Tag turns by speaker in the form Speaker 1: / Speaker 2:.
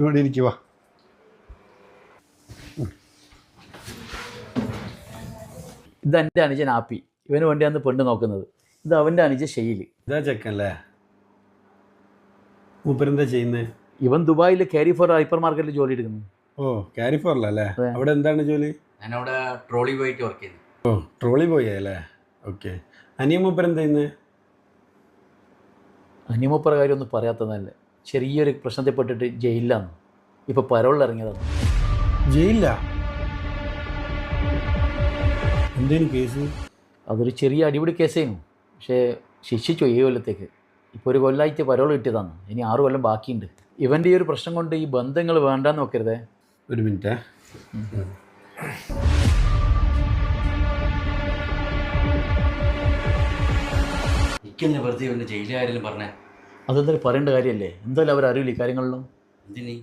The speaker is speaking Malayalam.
Speaker 1: ഇവിടെ ഇരിക്കുക.
Speaker 2: ഇത് എൻ്റെ അനുജൻ ആപ്പി, ഇവന് വേണ്ടിയാണ് പെണ്ണ് നോക്കുന്നത്. ഇത് അവൻ്റെ അനുജൻ ഷെയ്ല്.
Speaker 1: ഇതാ ചെക്കല്ലേ? മൂപ്പരെന്താ ചെയ്യുന്നത്?
Speaker 2: ഇവൻ ദുബായിൽ ക്യാരി ഫോർ ഹൈപ്പർ മാർക്കറ്റിൽ ജോലി എടുക്കുന്നു.
Speaker 1: ഓ, ക്യാരി ഫോറിലല്ലേ? അവിടെ എന്താണ് ജോലി?
Speaker 3: ഞാനവിടെ ട്രോളി പോയിട്ട് വർക്ക് ചെയ്യുന്നു.
Speaker 1: ഓ, ട്രോളി പോയല്ലേ? ഓക്കെ. അനിയ മൂപ്പരെന്താ ചെയ്യുന്നത്?
Speaker 2: അനിമപ്പറ കാര്യമൊന്നും പറയാത്തതല്ലേ, ചെറിയൊരു പ്രശ്നത്തിൽപ്പെട്ടിട്ട് ജയിലിലാണ്. ഇപ്പോൾ പരോളിൽ ഇറങ്ങിയതാണ്.
Speaker 1: ജയിലില്ല? എന്തേലും കേസ്?
Speaker 2: അതൊരു ചെറിയ അടിപിടി കേസായിരുന്നു. പക്ഷേ ശിക്ഷിച്ചു 7 കൊല്ലത്തേക്ക്. ഇപ്പോൾ 1 കൊല്ലമായിട്ട് പരോൾ കിട്ടിയതാണ്. ഇനി 6 കൊല്ലം ബാക്കിയുണ്ട്. ഇവൻ്റെ ഈ ഒരു പ്രശ്നം കൊണ്ട് ഈ ബന്ധങ്ങൾ വേണ്ടാന്ന് നോക്കരുതേ.
Speaker 1: ഒരു മിനിറ്റ്.
Speaker 3: എനിക്കെന്നെ വെറുതെ ഇവൻ്റെ ജയിലുകാരെല്ലാം പറഞ്ഞേ.
Speaker 2: അതെന്തായാലും പറയേണ്ട കാര്യമല്ലേ? എന്തായാലും അവരറിയില്ല ഈ കാര്യങ്ങളിലും.
Speaker 3: എന്തിനീ